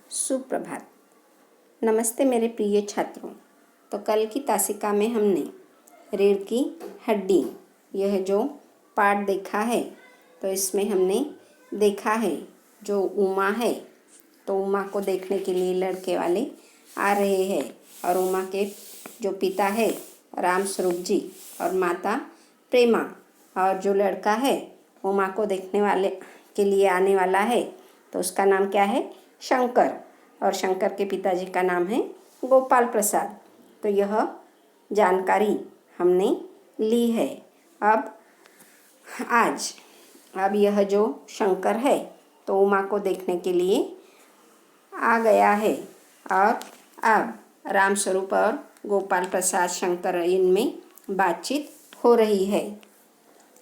सुप्रभात। नमस्ते मेरे प्रिय छात्रों। तो कल की तासिका में हमने रीढ़ की हड्डी यह जो पार्ट देखा है, तो इसमें हमने देखा है जो उमा है, तो उमा को देखने के लिए लड़के वाले आ रहे हैं और उमा के जो पिता है राम स्वरूप जी और माता प्रेमा, और जो लड़का है उमा को देखने वाले के लिए आने वाला है, तो उसका नाम क्या है? शंकर। और शंकर के पिताजी का नाम है गोपाल प्रसाद। तो यह जानकारी हमने ली है। अब यह जो शंकर है तो उमा को देखने के लिए आ गया है, और अब राम स्वरूप और गोपाल प्रसाद शंकर इनमें बातचीत हो रही है।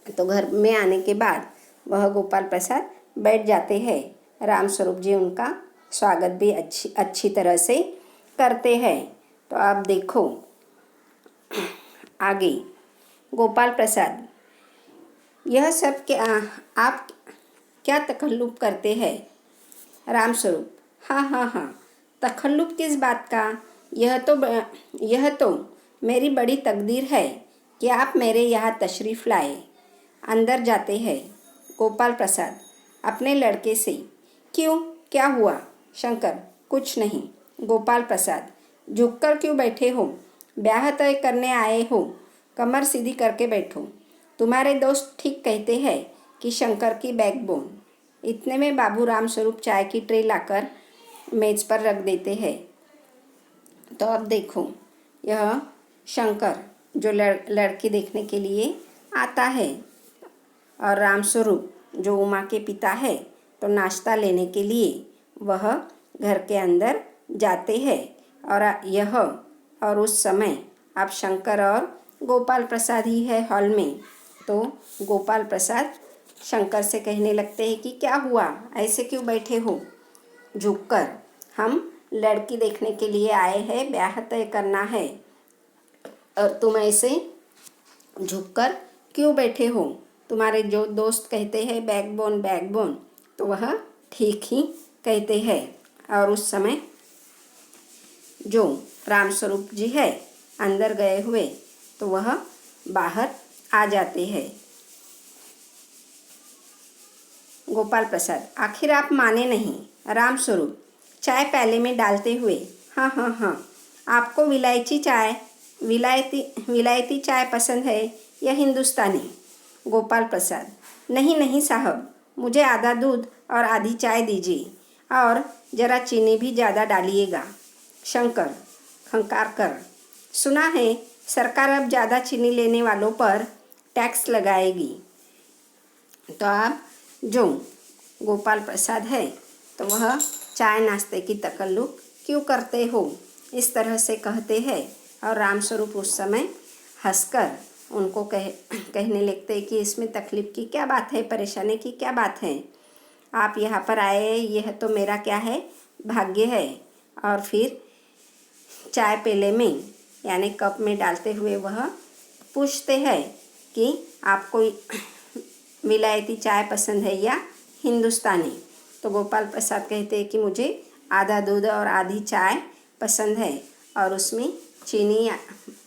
तो घर में आने के बाद वह गोपाल प्रसाद बैठ जाते हैं। राम स्वरूप जी उनका स्वागत भी अच्छी तरह से करते हैं। तो आप देखो आगे, गोपाल प्रसाद, यह सब क्या आप क्या तकल्लुफ़ करते हैं? राम स्वरूप, हाँ, तकल्लुफ़ किस बात का? यह तो मेरी बड़ी तकदीर है कि आप मेरे यहाँ तशरीफ़ लाए। अंदर जाते हैं गोपाल प्रसाद अपने लड़के से। क्यों, क्या हुआ? शंकर, कुछ नहीं। गोपाल प्रसाद, झुककर क्यों बैठे हो? ब्याह तय करने आए हो? कमर सीधी करके बैठो। तुम्हारे दोस्त ठीक कहते हैं कि शंकर की बैकबोन। इतने में बाबू राम स्वरूप चाय की ट्रे लाकर मेज़ पर रख देते हैं। तो अब देखो, यह शंकर जो लड़की देखने के लिए आता है, और राम स्वरूप जो उमा के पिता है, तो नाश्ता लेने के लिए वह घर के अंदर जाते हैं। और उस समय अब शंकर और गोपाल प्रसाद ही है हॉल में। तो गोपाल प्रसाद शंकर से कहने लगते हैं कि क्या हुआ, ऐसे क्यों बैठे हो झुककर? हम लड़की देखने के लिए आए हैं, ब्याह तय करना है, और तुम ऐसे झुककर क्यों बैठे हो? तुम्हारे जो दोस्त कहते हैं बैकबोन, तो वह ठीक ही कहते हैं। और उस समय जो राम स्वरूप जी है अंदर गए हुए, तो वह बाहर आ जाते हैं। गोपाल प्रसाद, आखिर आप माने नहीं। राम स्वरूप चाय प्याले में डालते हुए, हाँ, आपको विलायती चाय पसंद है या हिंदुस्तानी? गोपाल प्रसाद, नहीं साहब, मुझे आधा दूध और आधी चाय दीजिए, और ज़रा चीनी भी ज़्यादा डालिएगा। शंकर खंकार कर, सुना है सरकार अब ज़्यादा चीनी लेने वालों पर टैक्स लगाएगी। तो आप जो गोपाल प्रसाद है, तो वह चाय नाश्ते की तकल्लुफ़ क्यों करते हो, इस तरह से कहते हैं। और राम स्वरूप उस समय हंसकर उनको कहने लगते हैं कि इसमें तकलीफ़ की क्या बात है, परेशानी की क्या बात है? आप यहाँ पर आए, यह तो मेरा क्या है, भाग्य है। और फिर चाय पेले में यानी कप में डालते हुए वह पूछते हैं कि आपको विलायती चाय पसंद है या हिंदुस्तानी? तो गोपाल प्रसाद कहते हैं कि मुझे आधा दूध और आधी चाय पसंद है, और उसमें चीनी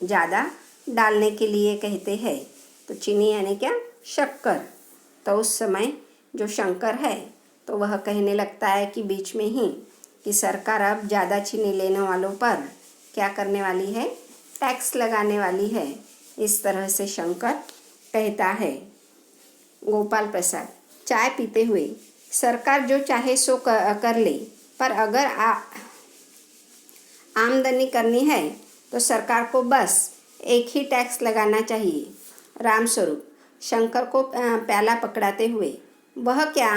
ज़्यादा डालने के लिए कहते हैं। तो चीनी यानी क्या, शक्कर। तो उस समय जो शंकर है, तो वह कहने लगता है कि बीच में ही कि सरकार अब ज़्यादा चीनी लेने वालों पर क्या करने वाली है, टैक्स लगाने वाली है। इस तरह से शंकर कहता है। गोपाल प्रसाद चाय पीते हुए, सरकार जो चाहे सो कर ले, पर अगर आमदनी करनी है तो सरकार को बस एक ही टैक्स लगाना चाहिए। राम स्वरूप शंकर को प्याला पकड़ाते हुए, वह क्या?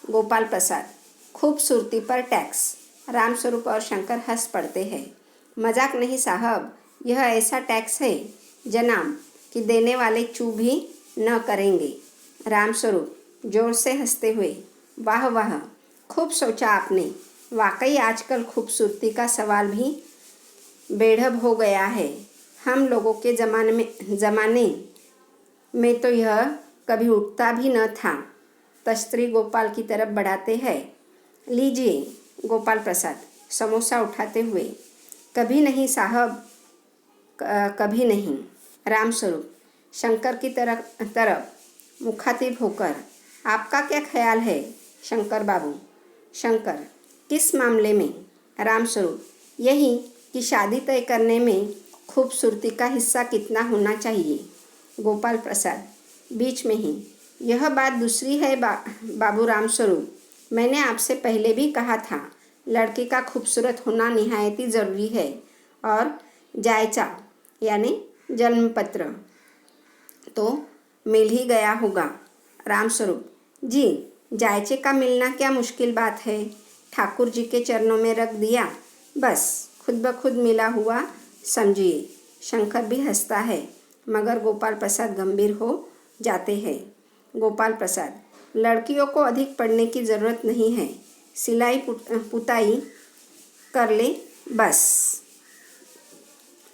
गोपाल प्रसाद, खूबसूरती पर टैक्स। राम स्वरूप और शंकर हंस पड़ते हैं। मजाक नहीं साहब, यह ऐसा टैक्स है जनाब कि देने वाले चू भी न करेंगे। राम स्वरूप जोर से हंसते हुए, वाह, खूब सोचा आपने। वाकई आजकल खूबसूरती का सवाल भी बेढब हो गया है। हम लोगों के ज़माने में तो यह कभी उठता भी न था। तस्त्री गोपाल की तरफ बढ़ाते हैं, लीजिए गोपाल प्रसाद समोसा उठाते हुए, कभी नहीं साहब, कभी नहीं। रामस्वरूप शंकर की तरफ मुखातिब होकर, आपका क्या ख्याल है शंकर बाबू? शंकर, किस मामले में? रामस्वरूप, यही कि शादी तय करने में खूबसूरती का हिस्सा कितना होना चाहिए। गोपाल प्रसाद बीच में ही, यह बात दूसरी है बाबू रामस्वरूप, मैंने आपसे पहले भी कहा था, लड़के का खूबसूरत होना निहायती ज़रूरी है। और जायचा यानी जन्मपत्र तो मिल ही गया होगा। रामस्वरूप, जी, जायचे का मिलना क्या मुश्किल बात है, ठाकुर जी के चरणों में रख दिया, बस खुद ब खुद मिला हुआ समझिए। शंकर भी हंसता है, मगर गोपाल प्रसाद गंभीर हो जाते हैं। गोपाल प्रसाद, लड़कियों को अधिक पढ़ने की ज़रूरत नहीं है, सिलाई पुताई कर ले बस।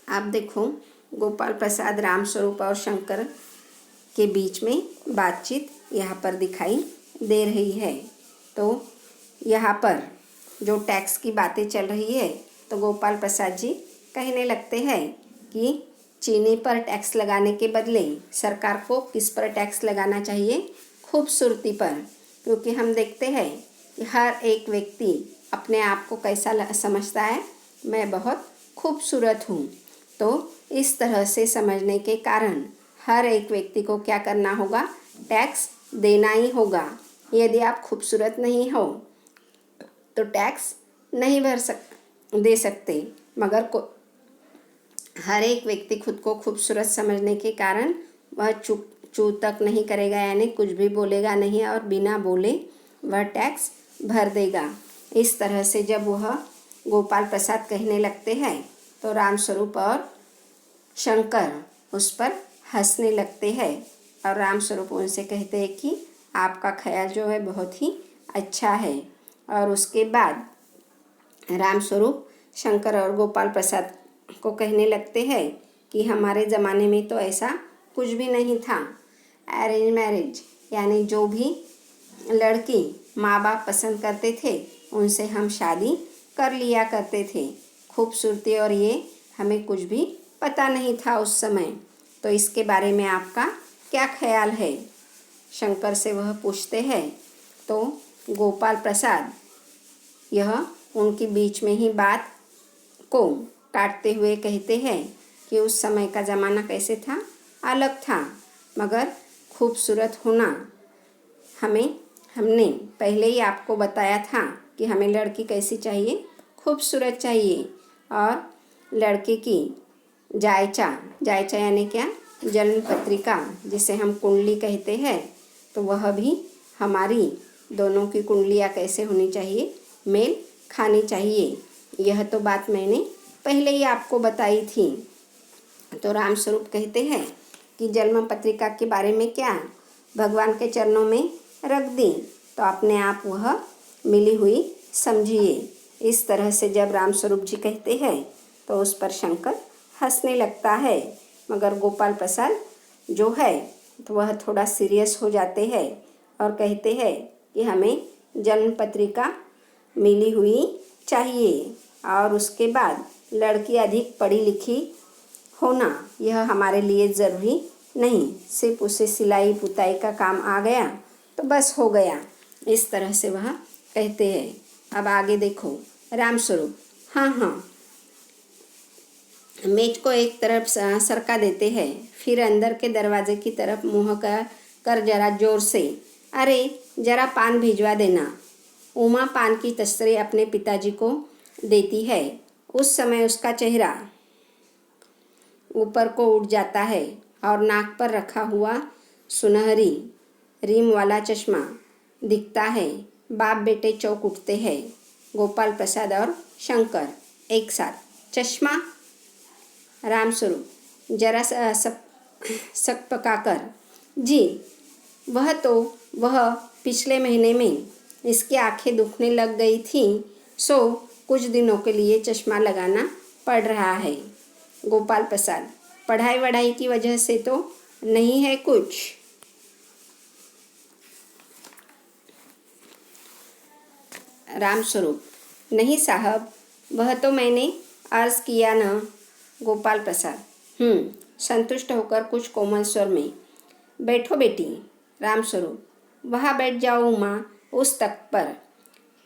आप देखो, गोपाल प्रसाद, रामस्वरूप और शंकर के बीच में बातचीत यहाँ पर दिखाई दे रही है। तो यहाँ पर जो टैक्स की बातें चल रही है, तो गोपाल प्रसाद जी कहने लगते हैं कि चीनी पर टैक्स लगाने के बदले सरकार को किस पर टैक्स लगाना चाहिए? खूबसूरती पर, क्योंकि हम देखते हैं कि हर एक व्यक्ति अपने आप को कैसा समझता है, मैं बहुत खूबसूरत हूँ। तो इस तरह से समझने के कारण हर एक व्यक्ति को क्या करना होगा? टैक्स देना ही होगा। यदि आप खूबसूरत नहीं हो तो टैक्स नहीं दे सकते, मगर हर एक व्यक्ति खुद को खूबसूरत समझने के कारण वह चू तक नहीं करेगा, यानी कुछ भी बोलेगा नहीं और बिना बोले वह टैक्स भर देगा। इस तरह से जब वह गोपाल प्रसाद कहने लगते हैं तो रामस्वरूप और शंकर उस पर हंसने लगते हैं और रामस्वरूप उनसे कहते हैं कि आपका ख्याल जो है बहुत ही अच्छा है। और उसके बाद रामस्वरूप शंकर और गोपाल प्रसाद को कहने लगते हैं कि हमारे ज़माने में तो ऐसा कुछ भी नहीं था। अरेंज मैरिज यानी जो भी लड़की माँ बाप पसंद करते थे उनसे हम शादी कर लिया करते थे। खूबसूरती और ये हमें कुछ भी पता नहीं था उस समय। तो इसके बारे में आपका क्या ख्याल है? शंकर से वह पूछते हैं। तो गोपाल प्रसाद यह उनके बीच में ही बात को काटते हुए कहते हैं कि उस समय का ज़माना कैसे था, अलग था, मगर खूबसूरत होना हमने पहले ही आपको बताया था कि हमें लड़की कैसी चाहिए, खूबसूरत चाहिए। और लड़के की जायचा यानी क्या? जन्म पत्रिका, जिसे हम कुंडली कहते हैं, तो वह भी हमारी दोनों की कुंडलियाँ कैसे होनी चाहिए, मेल खानी चाहिए। यह तो बात मैंने पहले ही आपको बताई थी। तो रामस्वरूप कहते हैं कि जन्म पत्रिका के बारे में क्या, भगवान के चरणों में रख दी तो अपने आप वह मिली हुई समझिए। इस तरह से जब रामस्वरूप जी कहते हैं तो उस पर शंकर हंसने लगता है, मगर गोपाल प्रसाद जो है तो वह थोड़ा सीरियस हो जाते हैं और कहते हैं कि हमें जन्म पत्रिका मिली हुई चाहिए और उसके बाद लड़की अधिक पढ़ी लिखी होना यह हमारे लिए ज़रूरी नहीं, सिर्फ उसे सिलाई पुताई का काम आ गया तो बस हो गया। इस तरह से वह कहते हैं। अब आगे देखो, रामस्वरूप, हाँ, मेज को एक तरफ सरका देते हैं, फिर अंदर के दरवाजे की तरफ मुँह कर जरा जोर से, अरे जरा पान भिजवा देना। उमा पान की तस्तरी अपने पिताजी को देती है। उस समय उसका चेहरा ऊपर को उठ जाता है और नाक पर रखा हुआ सुनहरी रिम वाला चश्मा दिखता है। बाप बेटे चौंक उठते हैं, गोपाल प्रसाद और शंकर एक साथ। चश्मा? रामस्वरूप जरा सक पकाकर, जी, वह पिछले महीने में इसकी आंखें दुखने लग गई थी, सो कुछ दिनों के लिए चश्मा लगाना पड़ रहा है। गोपाल प्रसाद, पढ़ाई वढ़ाई की वजह से तो नहीं है कुछ? रामस्वरूप, नहीं साहब, वह तो मैंने अर्ज़ किया न। गोपाल प्रसाद संतुष्ट होकर कुछ कोमल स्वर में, बैठो बेटी। रामस्वरूप, वहाँ बैठ जाओ उमा, उस तख्त पर,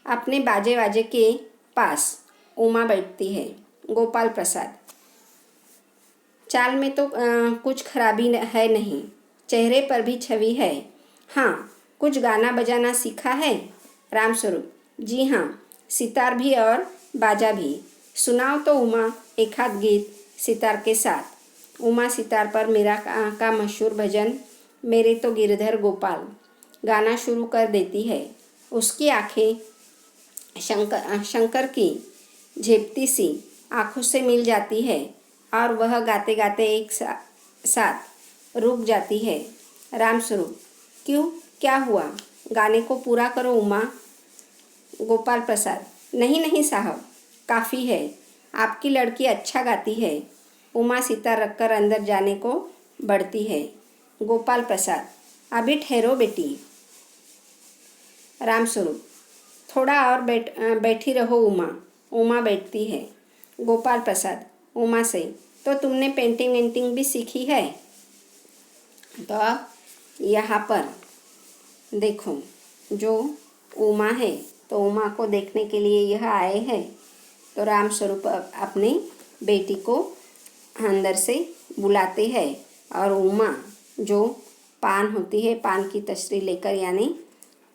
अपने बाजे वाजे के पास। उमा बैठती है। गोपाल प्रसाद, चाल में तो कुछ खराबी है नहीं, चेहरे पर भी छवि है। हाँ, कुछ गाना बजाना सीखा है? रामस्वरूप, जी हाँ, सितार भी और बाजा भी। सुनाओ तो उमा एक आध गीत सितार के साथ। उमा सितार पर मीरा का मशहूर भजन मेरे तो गिरधर गोपाल गाना शुरू कर देती है। उसकी आंखें शंकर की झेपती सी आँखों से मिल जाती है और वह गाते गाते एक साथ रुक जाती है। रामस्वरूप, क्यों, क्या हुआ? गाने को पूरा करो उमा। गोपाल प्रसाद, नहीं नहीं साहब, काफ़ी है, आपकी लड़की अच्छा गाती है। उमा सितार रखकर अंदर जाने को बढ़ती है। गोपाल प्रसाद, अभी ठहरो बेटी। रामस्वरूप, थोड़ा और बैठी रहो उमा। उमा बैठती है। गोपाल प्रसाद उमा से, तो तुमने पेंटिंग वेंटिंग भी सीखी है? तो अब यहाँ पर देखो, जो उमा है तो उमा को देखने के लिए यह आए हैं। तो रामस्वरूप अपनी बेटी को अंदर से बुलाते हैं और उमा जो पान होती है, पान की तशरी लेकर, यानी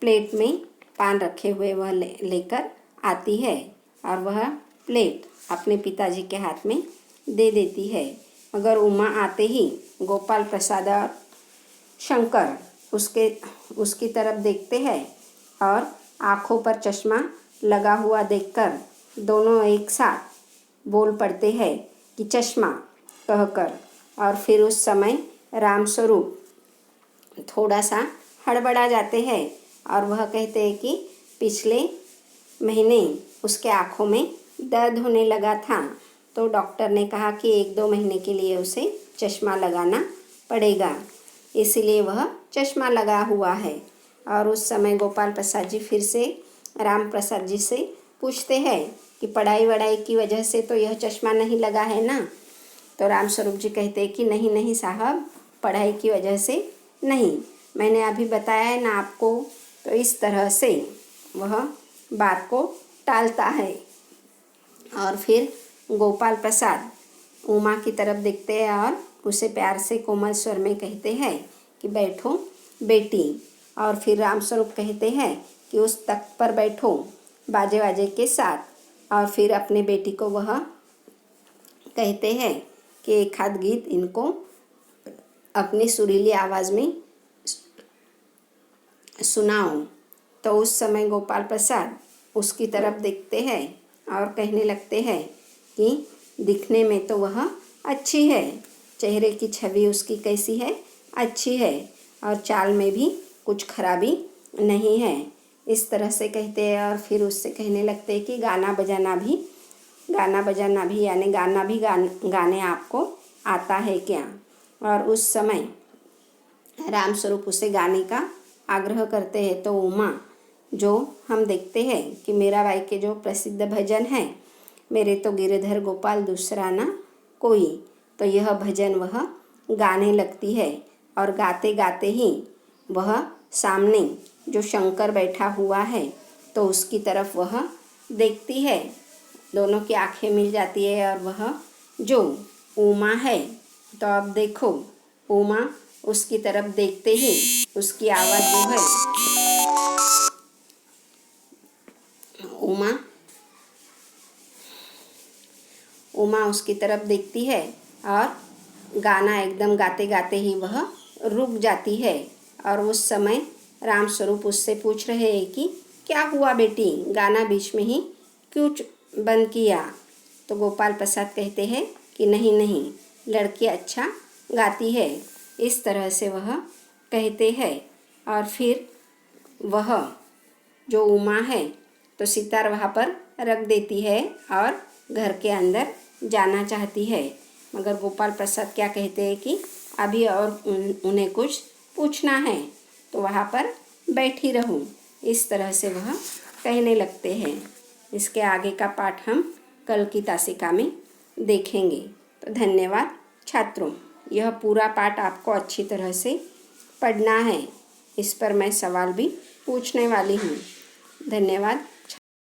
प्लेट में पान रखे हुए वह लेकर आती है और वह प्लेट अपने पिताजी के हाथ में दे देती है। मगर उमा आते ही गोपाल प्रसाद और शंकर उसकी तरफ देखते हैं और आँखों पर चश्मा लगा हुआ देखकर दोनों एक साथ बोल पड़ते हैं कि चश्मा कहकर। और फिर उस समय रामस्वरूप थोड़ा सा हड़बड़ा जाते हैं और वह कहते हैं कि पिछले महीने उसके आँखों में दर्द होने लगा था, तो डॉक्टर ने कहा कि 1-2 महीने के लिए उसे चश्मा लगाना पड़ेगा, इसलिए वह चश्मा लगा हुआ है। और उस समय गोपाल प्रसाद जी फिर से राम प्रसाद जी से पूछते हैं कि पढ़ाई वढ़ाई की वजह से तो यह चश्मा नहीं लगा है ना? तो रामस्वरूप जी कहते हैं कि नहीं नहीं साहब, पढ़ाई की वजह से नहीं, मैंने अभी बताया है ना आपको। तो इस तरह से वह बात को टालता है। और फिर गोपाल प्रसाद उमा की तरफ देखते हैं और उसे प्यार से कोमल स्वर में कहते हैं कि बैठो बेटी। और फिर रामस्वरूप कहते हैं कि उस तख्त पर बैठो बाजे वाजे के साथ। और फिर अपने बेटी को वह कहते हैं कि एक आध गीत इनको अपनी सुरीली आवाज़ में सुनाओ। तो उस समय गोपाल प्रसाद उसकी तरफ देखते हैं और कहने लगते हैं कि दिखने में तो वह अच्छी है, चेहरे की छवि उसकी कैसी है, अच्छी है, और चाल में भी कुछ खराबी नहीं है। इस तरह से कहते हैं और फिर उससे कहने लगते हैं कि गाना बजाना भी यानी गाने आपको आता है क्या? और उस समय रामस्वरूप उसे गाने का आग्रह करते हैं। तो उमा, जो हम देखते हैं कि मीराबाई के जो प्रसिद्ध भजन हैं, मेरे तो गिरधर गोपाल दूसरा ना कोई, तो यह भजन वह गाने लगती है। और गाते गाते ही वह सामने जो शंकर बैठा हुआ है तो उसकी तरफ वह देखती है, दोनों की आंखें मिल जाती है। और वह जो उमा है, तो अब देखो, उमा उसकी तरफ देखते ही उसकी आवाज़ जो है, उमा उसकी तरफ देखती है और गाना एकदम गाते गाते ही वह रुक जाती है। और उस समय रामस्वरूप उससे पूछ रहे हैं कि क्या हुआ बेटी, गाना बीच में ही क्यों बंद किया? तो गोपाल प्रसाद कहते हैं कि नहीं नहीं, लड़की अच्छा गाती है। इस तरह से वह कहते हैं। और फिर वह जो उमा है तो सितार वहाँ पर रख देती है और घर के अंदर जाना चाहती है। मगर गोपाल प्रसाद क्या कहते हैं कि अभी और उन्हें कुछ पूछना है, तो वहाँ पर बैठी रहूं। इस तरह से वह कहने लगते हैं। इसके आगे का पाठ हम कल की तासिका में देखेंगे। तो धन्यवाद छात्रों। यह पूरा पाठ आपको अच्छी तरह से पढ़ना है। इस पर मैं सवाल भी पूछने वाली हूँ। धन्यवाद।